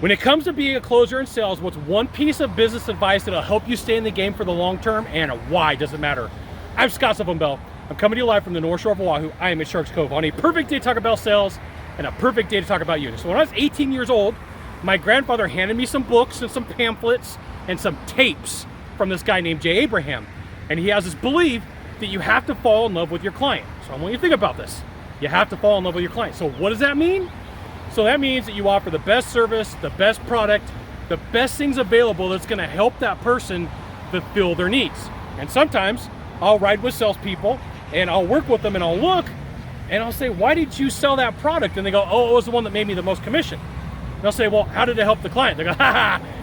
When it comes to being a closer in sales, what's one piece of business advice that'll help you stay in the game for the long term, and why doesn't matter? I'm Scott Bell. I'm coming to you live from the North Shore of Oahu. I am at Sharks Cove on a perfect day to talk about sales and a perfect day to talk about you. So when I was 18 years old, my grandfather handed me some books and some pamphlets and some tapes from this guy named Jay Abraham. And he has this belief that you have to fall in love with your client. So I want you to think about this. You have to fall in love with your client. So what does that mean? So that means that you offer the best service, the best product, the best things available that's gonna help that person fulfill their needs. And sometimes I'll ride with salespeople and I'll work with them and I'll look and I'll say, why did you sell that product? And they go, oh, it was the one that made me the most commission. And I'll say, well, how did it help the client? They go,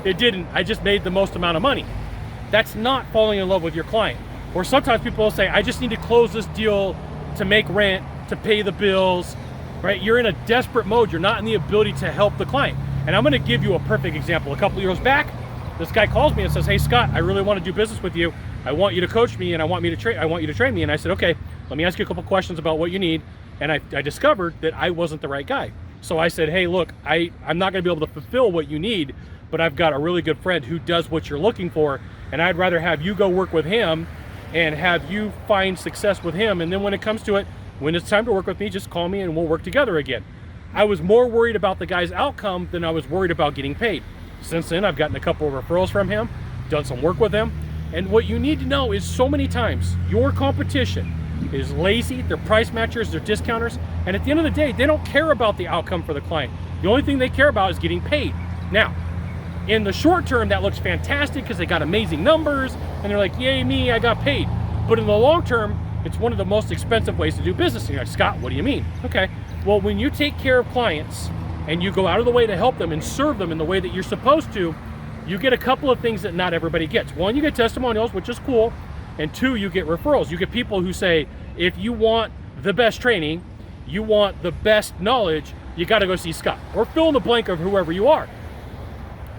it didn't, I just made the most amount of money. That's not falling in love with your client. Or sometimes people will say, I just need to close this deal to make rent, to pay the bills, right? You're in a desperate mode. You're not in the ability to help the client. And I'm gonna give you a perfect example. A couple of years back, this guy calls me and says, hey Scott, I really want to do business with you. I want you to coach me and I want you to train me. And I said, okay, let me ask you a couple questions about what you need. And I discovered that I wasn't the right guy. So I said, hey, look, I'm not gonna be able to fulfill what you need, but I've got a really good friend who does what you're looking for. And I'd rather have you go work with him and have you find success with him. And then when it comes to it, when it's time to work with me, just call me and we'll work together again. I was more worried about the guy's outcome than I was worried about getting paid. Since then, I've gotten a couple of referrals from him, done some work with him. And what you need to know is so many times your competition is lazy, they're price matchers, they're discounters. And at the end of the day, they don't care about the outcome for the client. The only thing they care about is getting paid. Now, in the short term, that looks fantastic because they got amazing numbers and they're like, yay me, I got paid. But in the long term, it's one of the most expensive ways to do business. And you're like, Scott, what do you mean? Okay, well, when you take care of clients and you go out of the way to help them and serve them in the way that you're supposed to, you get a couple of things that not everybody gets. One, you get testimonials, which is cool. And two, you get referrals. You get people who say, if you want the best training, you want the best knowledge, you gotta go see Scott, or fill in the blank of whoever you are.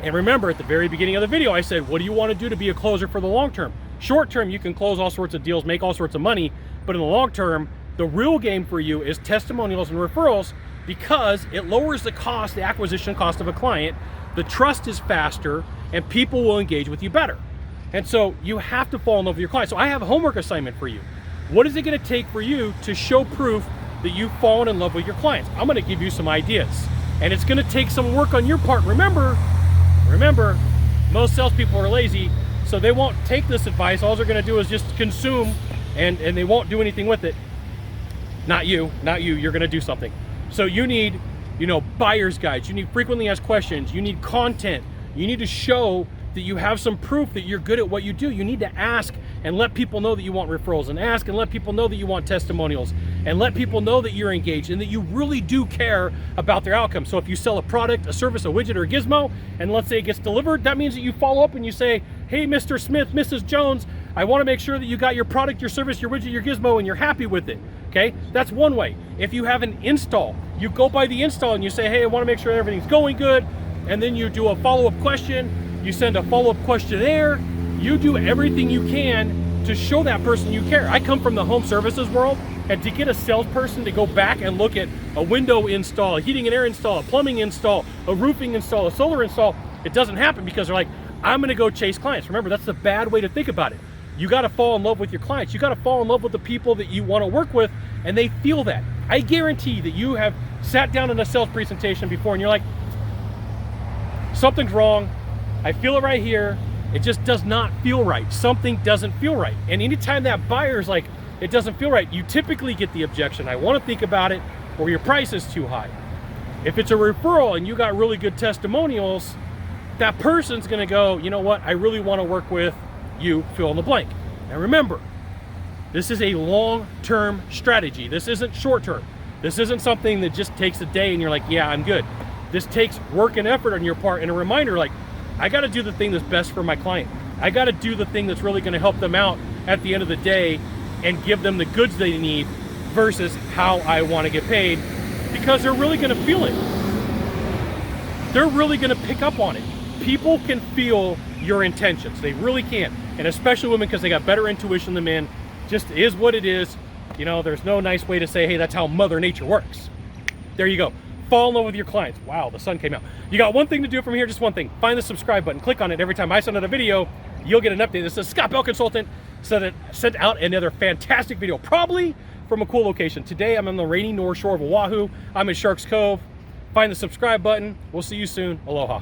And remember, at the very beginning of the video, I said, what do you want to do to be a closer for the long term? Short term, you can close all sorts of deals, make all sorts of money, but in the long term, the real game for you is testimonials and referrals, because it lowers the cost, the acquisition cost of a client, the trust is faster, and people will engage with you better. And so you have to fall in love with your client. So I have a homework assignment for you. What is it gonna take for you to show proof that you've fallen in love with your clients? I'm gonna give you some ideas, and it's gonna take some work on your part. Remember, most salespeople are lazy, so they won't take this advice. All they're gonna do is just consume, and they won't do anything with it. Not you, you're gonna do something. So you need, buyer's guides, you need frequently asked questions, you need content, you need to show that you have some proof that you're good at what you do. You need to ask and let people know that you want referrals, and ask and let people know that you want testimonials, and let people know that you're engaged and that you really do care about their outcome. So if you sell a product, a service, a widget, or a gizmo, and let's say it gets delivered, that means that you follow up and you say, hey, Mr. Smith, Mrs. Jones, I wanna make sure that you got your product, your service, your widget, your gizmo, and you're happy with it, okay? That's one way. If you have an install, you go by the install and you say, hey, I wanna make sure everything's going good, and then you do a follow-up question, you send a follow-up questionnaire, you do everything you can to show that person you care. I come from the home services world, and to get a salesperson to go back and look at a window install, a heating and air install, a plumbing install, a roofing install, a solar install, it doesn't happen because they're like, I'm gonna go chase clients. Remember, that's the bad way to think about it. You gotta fall in love with your clients. You gotta fall in love with the people that you wanna work with, and they feel that. I guarantee that you have sat down in a sales presentation before and you're like, something's wrong, I feel it right here, it just does not feel right. Something doesn't feel right. And anytime that buyer's like, it doesn't feel right, you typically get the objection, I wanna think about it, or your price is too high. If it's a referral and you got really good testimonials, that person's gonna go, you know what, I really wanna work with you, fill in the blank. Now remember, this is a long-term strategy. This isn't short-term. This isn't something that just takes a day and you're like, yeah, I'm good. This takes work and effort on your part, and a reminder like, I gotta do the thing that's best for my client. I gotta do the thing that's really gonna help them out at the end of the day and give them the goods they need versus how I wanna get paid, because they're really gonna feel it. They're really gonna pick up on it. People can feel your intentions, they really can. And especially women, because they got better intuition than men. Just is what it is. There's no nice way to say, hey, that's how Mother Nature works. There you go. Fall in love with your clients. Wow, the sun came out. You got one thing to do from here, just one thing. Find the subscribe button, click on it. Every time I send out a video, you'll get an update. This is Scott Bell Consultant, sent out another fantastic video, probably from a cool location. Today, I'm on the rainy North Shore of Oahu. I'm in Sharks Cove. Find the subscribe button. We'll see you soon. Aloha.